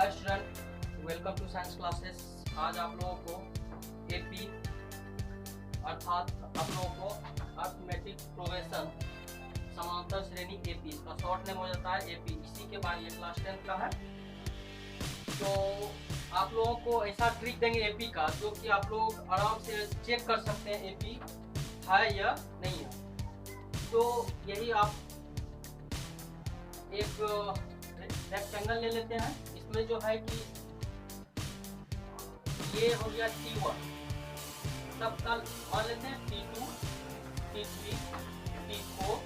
Hi student, welcome to science classes. आज आप लोगों को एपी अर्थात आप लोगों को अर्थमेटिक प्रोग्रेशन समांतर श्रेणी एपी, इसका शॉर्ट नेम हो जाता है एपी, इसी के बारे में क्लास 10 का है। तो आप लोगों को ऐसा ट्रिक देंगे एपी का जो कि आप लोग आराम से चेक कर सकते हैं एपी है या नहीं है। तो यही आप एक रेक्टेंगल ले लेते हैं। इसमें जो है कि ये हो गया T1, तब कल मान लेते हैं T2, T3, T4,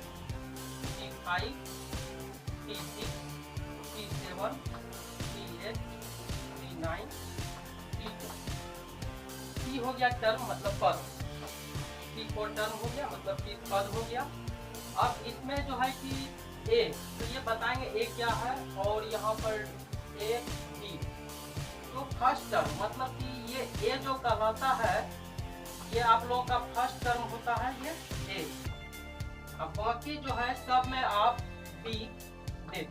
T5, T6, T7, T8, T9, T2। T हो गया टर्म मतलब पद, T4 टर्म हो गया मतलब T पद हो गया। अब इसमें जो है कि ए, तो ये बताएंगे ए क्या है और यहाँ पर ए बी। तो फर्स्ट टर्म मतलब कि ये ए जो कहलाता है ये आप लोगों का फर्स्ट टर्म होता है ये ए। अब बाकी जो है सब में आप बी दे।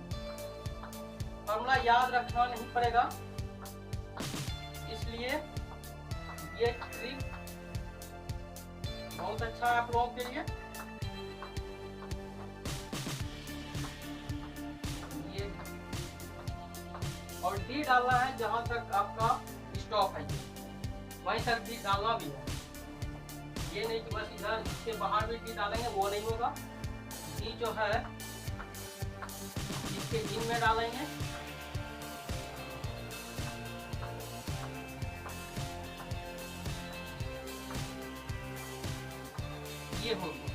फॉर्मूला याद रखना नहीं पड़ेगा, इसलिए ये ट्रिक बहुत अच्छा है आप लोगों के लिए। और डी डालना है जहां तक आपका स्टॉप है, वहीं तक डी डालना भी है। ये नहीं कि बस इधर इसके बाहर भी डी डालेंगे, वो नहीं होगा। डी जो है इसके इन में डालेंगे, ये होगी।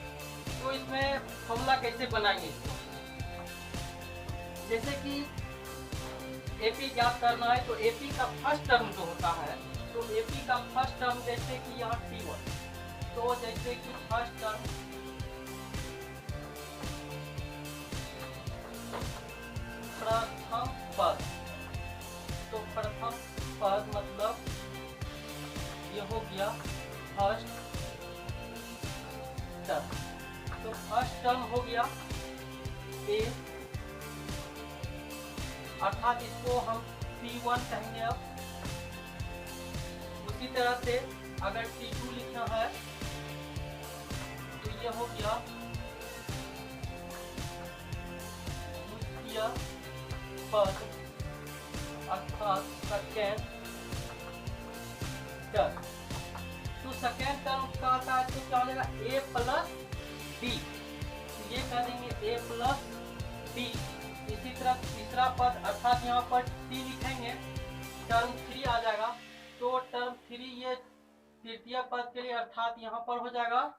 तो इसमें फॉर्मूला कैसे बनाएंगे, जैसे कि एपी ज्ञात करना है तो एपी का फर्स्ट टर्म जो होता है, तो एपी का फर्स्ट टर्म जैसे कि यहाँ T1, तो जैसे कि फर्स्ट टर्म प्रथम पद, तो प्रथम पद मतलब ये हो गया फर्स्ट टर्म। तो फर्स्ट टर्म हो गया ए, अर्थात इसको हम T1 कहेंगे। अब उसी तरह से अगर T2 लिखना है तो ये हो गया द्वितीय पद अर्थात सेकेंड टर्म। तो सेकेंड टर्म का आता है तो क्या हो जाएगा A प्लस B, तो ये कह देंगे A प्लस B। इसी तरह तीसरा पद अर्थात यहाँ पर T लिखेंगे, टर्म 3 आ जाएगा। तो टर्म 3 ये तृतीय पद के लिए अर्थात यहाँ पर हो जाएगा,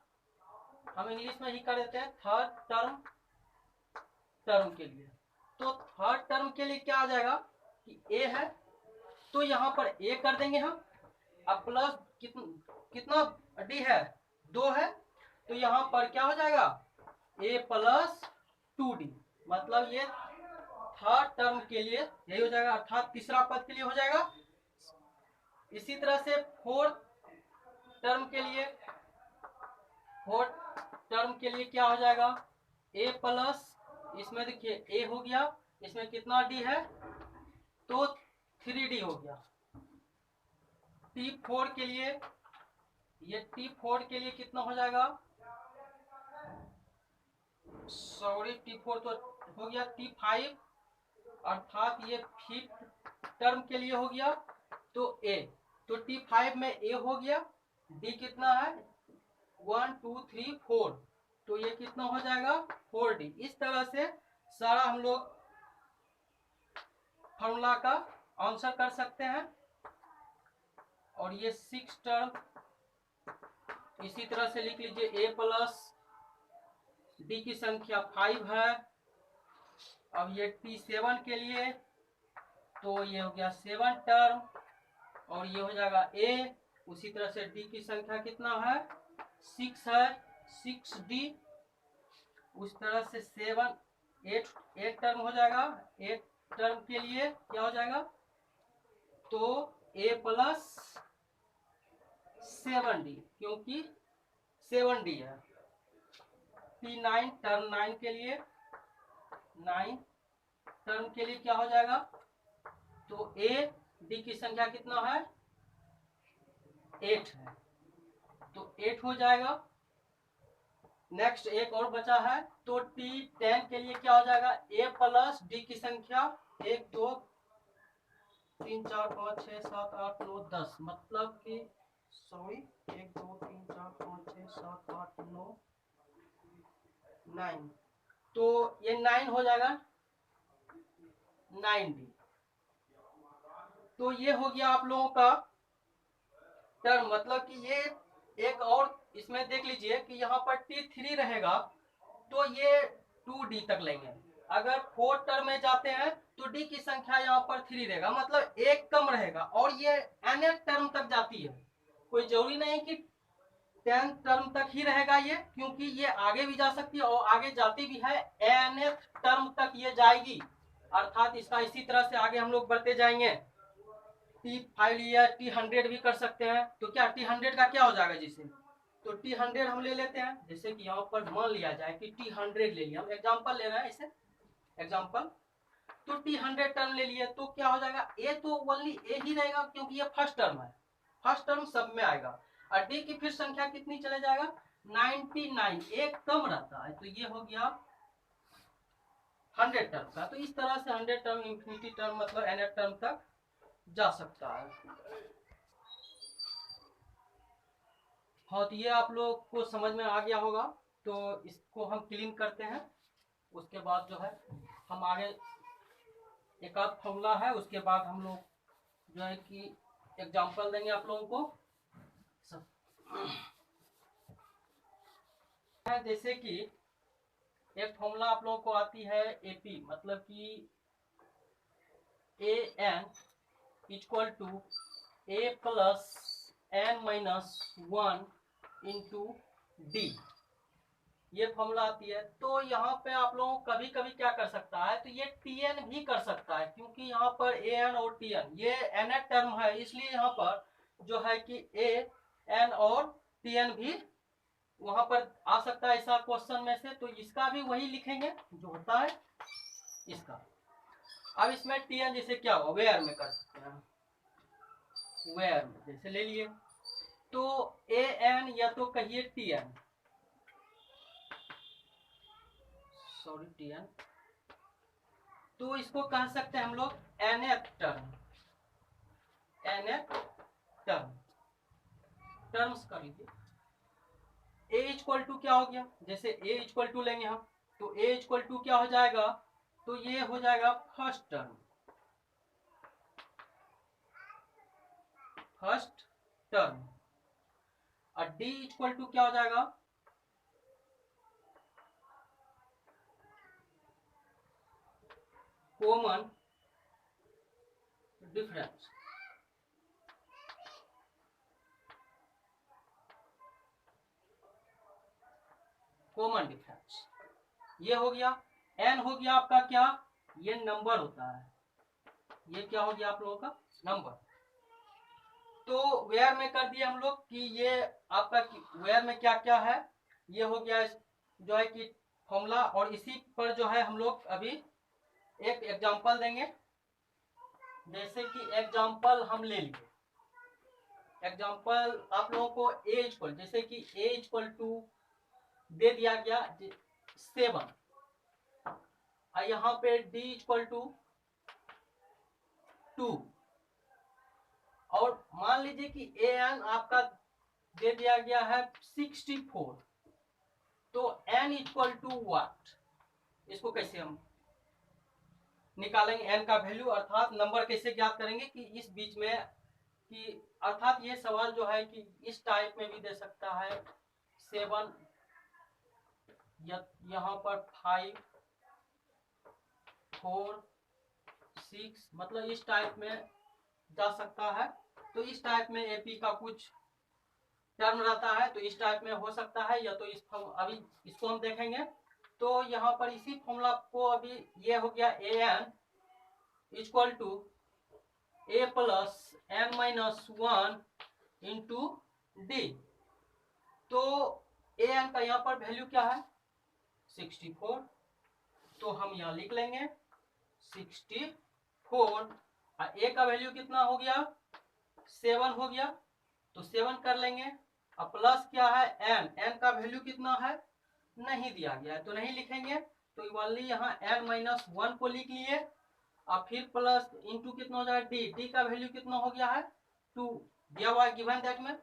हम इंग्लिश में ही कर देते हैं थर्ड टर्म के लिए। तो थर्ड टर्म के लिए क्या आ जाएगा कि ए है, तो यहाँ पर ए कर देंगे हम। अब प्लस कितना डी है, 2 है, तो यहाँ पर क्या हो जाएगा ए प्लस 2D, मतलब ये थर्ड टर्म के लिए यही हो जाएगा, अर्थात तीसरा पद के लिए हो जाएगा। इसी तरह से फोर्थ टर्म के लिए क्या हो जाएगा ए प्लस, इसमें देखिए ए हो गया, इसमें कितना डी है तो 3D हो गया। T4 के लिए, ये T4 के लिए कितना हो जाएगा, सॉरी T4 तो हो गया T5, अर्थात ये फिफ्थ टर्म के लिए हो गया। तो ए, तो T5 में ए हो गया, डी कितना है 1 2 3 4, तो ये कितना हो जाएगा 4D। इस तरह से सारा हम लोग फॉर्मूला का आंसर कर सकते हैं। और ये 6 टर्म इसी तरह से लिख लीजिए, ए प्लस डी की संख्या 5 है। अब ये T7 के लिए तो ये हो गया 7 टर्म, और ये हो जाएगा ए। उसी तरह से डी की संख्या कितना है 6 है, 6D। उस तरह से 7 8 टर्म हो जाएगा। 8 टर्म के लिए क्या हो जाएगा तो ए प्लस 7D, क्योंकि 7D है। T9 टर्म 9 के लिए, 9 टर्म के लिए क्या हो जाएगा तो ए डी की संख्या कितना है 8 है, तो 8 हो जाएगा। नेक्स्ट एक और बचा है, तो T10 के लिए क्या हो जाएगा a प्लस डी की संख्या 1 2 3 4 5 6 7 8 9 10, मतलब कि सॉरी 1 2 3 4 5 6 7 8 9 9, तो ये 9 हो जाएगा 9D। तो ये हो गया आप लोगों का टर्म, मतलब कि ये एक और इसमें देख लीजिए कि यहाँ पर T3 रहेगा तो ये 2D तक लेंगे। अगर 4 टर्म में जाते हैं तो D की संख्या यहाँ पर 3 रहेगा, मतलब एक कम रहेगा, और ये nth टर्म तक जाती है। कोई जरूरी नहीं कि 10 टर्म तक ही रहेगा ये, क्योंकि ये आगे भी जा सकती है और आगे जाती भी है, nth टर्म तक ये जाएगी। अर्थात इसका इसी तरह से आगे हम लोग बढ़ते जाएंगे। T5 या T100 भी कर सकते हैं। तो क्या T100 का क्या हो जाएगा जिसे, तो T100 हम ले लेते हैं। जैसे कि यहाँ पर मान लिया जाए कि T100 ले लिया, हम एग्जांपल ले रहे हैं इसे एग्जांपल, तो T100 टर्म ले लिए तो क्या हो जाएगा, ए तो ओनली ए ही रहेगा क्योंकि ये फर्स्ट टर्म है, फर्स्ट टर्म सब में आएगा। और डी की फिर संख्या कितनी चले जाएगा 99, एक कम रहता है, तो ये हो गया 100 टर्म का। तो इस तरह से 100 टर्म इंफिनिटी टर्म मतलब nth टर्म तक जा सकता है। हाँ, तो ये आप लोग को समझ में आ गया होगा, तो इसको हम क्लीन करते हैं। उसके बाद जो है हम आगे एक आध फॉर्मूला है, उसके बाद हम लोग जो है कि एग्जांपल देंगे आप लोगों को सब। जैसे कि एक फॉर्मूला आप लोगों को आती है एपी, मतलब कि A N equal to A plus N minus 1 into D, ये फॉर्मूला आती है। तो यहाँ पे आप लोगों को कभी कभी क्या कर सकता है, तो ये टीएन भी कर सकता है, क्योंकि यहाँ पर ए एन और टीएन ये nth टर्म है, इसलिए यहाँ पर जो है कि ए एन और टीएन भी वहां पर आ सकता है ऐसा क्वेश्चन में से। तो इसका भी वही लिखेंगे जो होता है इसका। अब इसमें टीएन जैसे क्या होगा, वेयर में कर सकते हैं, वेयर में जैसे ले लिए, तो ए एन या तो कहिए टीएन, सॉरी टीएन, तो इसको कह सकते हैं हम लोग nth term, nth term, terms कर लीजिए। a इक्वल टू क्या हो गया, जैसे a इक्वल टू लेंगे हम, तो a इक्वल टू क्या हो जाएगा, तो ये हो जाएगा फर्स्ट टर्म, फर्स्ट टर्म। और d इक्वल टू क्या हो जाएगा, कॉमन डिफरेंस, कॉमन डिफरेंस ये हो गया। n हो गया आपका क्या, ये नंबर होता है, ये क्या हो गया आप लोगों का नंबर। तो वेयर में कर दिया हम लोग कि ये आपका वेयर में क्या क्या है, ये हो गया जो है कि फॉर्मूला। और इसी पर जो है हम लोग अभी एक एग्जांपल देंगे। जैसे कि एग्जांपल हम ले लिए, एग्जांपल आप लोगों को ए इक्वल, जैसे कि ए इक्वल टू दे दिया गया 7, और यहाँ पे डी इक्वल टू 2, और मान लीजिए कि ए एन आपका दे दिया गया है 64, तो n इक्वल टू व्हाट, इसको कैसे हम निकालेंगे n का वैल्यू, अर्थात नंबर कैसे ज्ञात करेंगे कि इस बीच में कि, अर्थात ये सवाल जो है कि इस टाइप में भी दे सकता है 7 या यहाँ पर 5 4 6, मतलब इस टाइप में जा सकता है। तो इस टाइप में एपी का कुछ टर्म रहता है, तो इस टाइप में हो सकता है, या तो इस अभी इसको हम देखेंगे। तो यहाँ पर इसी फॉर्मूला को अभी ये हो गया A N equal to A plus N minus 1 into D. तो ए एन का यहाँ पर वैल्यू क्या है 64, तो हम यहाँ लिख लेंगे 64 ए का वैल्यू कितना हो गया, 7 हो गया, तो 7 कर लेंगे। अब प्लस क्या है एन, एन का वैल्यू कितना है नहीं दिया गया है तो नहीं लिखेंगे, तो ओनली यहाँ एन माइनस 1 को लिख लिए। अब फिर प्लस इंटू कितना हो जाएगा डी, डी का वैल्यू कितना हो गया है 2 दिया हुआ है गिवन दैट में।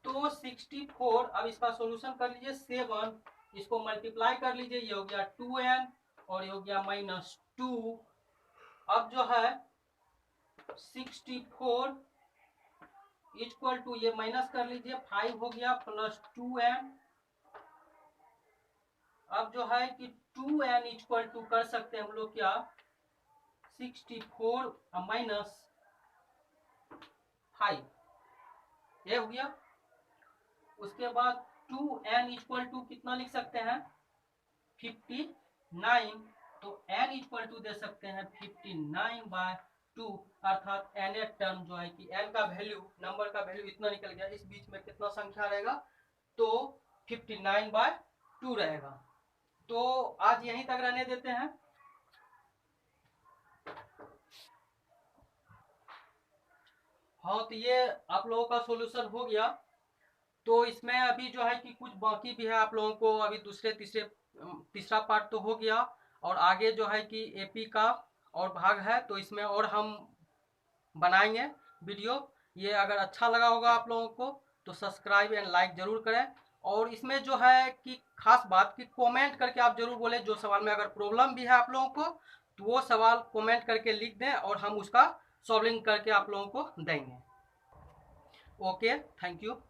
तो 64, अब इसका सॉल्यूशन कर लीजिए 7, इसको मल्टीप्लाई कर लीजिए, ये हो गया 2n और ये हो गया -2। अब जो है 64 इक्वल टू, ये माइनस कर लीजिए 5 हो गया प्लस 2n। अब जो है कि 2n इक्वल टू कर सकते हैं हम लोग क्या, 64 माइनस 5, ये हो गया। उसके बाद 2n इक्वल टू कितना लिख सकते हैं 59, तो n इक्वल टू दे सकते हैं 59/2, अर्थात n टर्म जो है कि n का वैल्यू, नंबर का वैल्यू इतना निकल गया, इस बीच में कितना संख्या रहेगा तो 59/2 रहेगा। तो आज यहीं तक रहने देते हैं। हाँ, तो ये आप लोगों का सॉल्यूशन हो गया। तो इसमें अभी जो है कि कुछ बाकी भी है आप लोगों को, अभी तीसरा पार्ट तो हो गया, और आगे जो है कि एपी का और भाग है, तो इसमें और हम बनाएंगे वीडियो। ये अगर अच्छा लगा होगा आप लोगों को तो सब्सक्राइब एंड लाइक जरूर करें। और इसमें जो है कि खास बात कि कमेंट करके आप जरूर बोलें, जो सवाल में अगर प्रॉब्लम भी है आप लोगों को तो वो सवाल कमेंट करके लिख दें और हम उसका सॉल्विंग करके आप लोगों को देंगे। Okay, thank you.